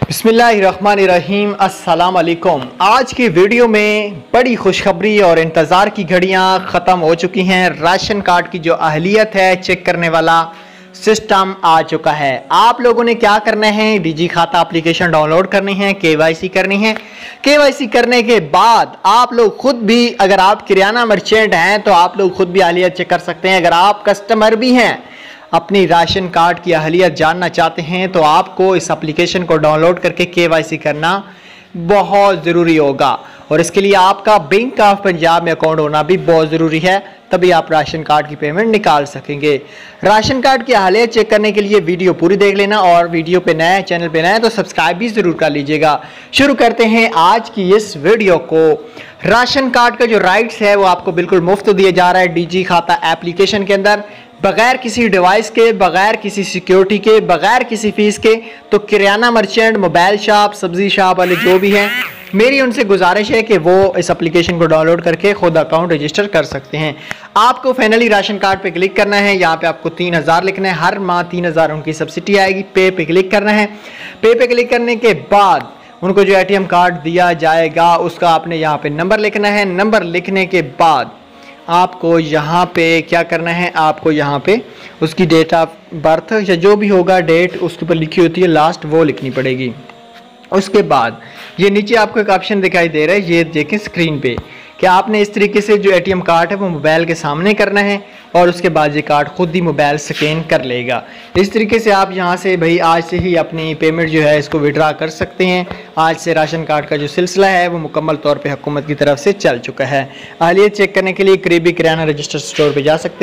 बिस्मिल्लाहिर्रहमानिर्रहीम, अस्सलाम वालेकुम। आज की वीडियो में बड़ी खुशखबरी और इंतज़ार की घड़ियां ख़त्म हो चुकी हैं। राशन कार्ड की जो अहलियत है चेक करने वाला सिस्टम आ चुका है। आप लोगों ने क्या करना है, डिजी खाता एप्लीकेशन डाउनलोड करनी है, केवाईसी करनी है। केवाईसी करने के बाद आप लोग खुद भी, अगर आप किराना मर्चेंट हैं तो आप लोग खुद भी अहलियत चेक कर सकते हैं। अगर आप कस्टमर भी हैं, अपनी राशन कार्ड की अहलियत जानना चाहते हैं तो आपको इस एप्लीकेशन को डाउनलोड करके केवाईसी करना बहुत ज़रूरी होगा। और इसके लिए आपका बैंक ऑफ पंजाब में अकाउंट होना भी बहुत ज़रूरी है, तभी आप राशन कार्ड की पेमेंट निकाल सकेंगे। राशन कार्ड की अहलियत चेक करने के लिए वीडियो पूरी देख लेना, और वीडियो पे नए, चैनल पे नए तो सब्सक्राइब भी ज़रूर कर लीजिएगा। शुरू करते हैं आज की इस वीडियो को। राशन कार्ड का जो राइट्स है वो आपको बिल्कुल मुफ्त दिया जा रहा है डिजी खाता एप्लीकेशन के अंदर, बगैर किसी डिवाइस के, बगैर किसी सिक्योरिटी के, बगैर किसी फीस के। तो किराना मर्चेंट, मोबाइल शॉप, सब्जी शॉप वाले जो भी हैं, मेरी उनसे गुजारिश है कि वो इस एप्लीकेशन को डाउनलोड करके खुद अकाउंट रजिस्टर कर सकते हैं। आपको फाइनली राशन कार्ड पे क्लिक करना है। यहाँ पे आपको 3000 लिखना है, हर माह 3000 उनकी सब्सिडी आएगी। पे क्लिक करना है। पे क्लिक करने के बाद उनको जो ATM कार्ड दिया जाएगा उसका आपने यहाँ पे नंबर लिखना है। नंबर लिखने के बाद आपको यहाँ पे क्या करना है, आपको यहाँ पे उसकी डेट ऑफ बर्थ या जो भी होगा डेट उसके ऊपर लिखी होती है लास्ट, वो लिखनी पड़ेगी। उसके बाद ये नीचे आपको एक ऑप्शन दिखाई दे रहा है, ये देखें स्क्रीन पे, कि आपने इस तरीके से जो ATM कार्ड है वो मोबाइल के सामने करना है और उसके बाद ये कार्ड खुद ही मोबाइल स्कैन कर लेगा। इस तरीके से आप यहाँ से भाई आज से ही अपनी पेमेंट जो है इसको विड्रा कर सकते हैं। आज से राशन कार्ड का जो सिलसिला है वो मुकम्मल तौर पे हुकूमत की तरफ से चल चुका है। अहलियत चेक करने के लिए करीबी किराना रजिस्टर स्टोर पे जा सकते हो।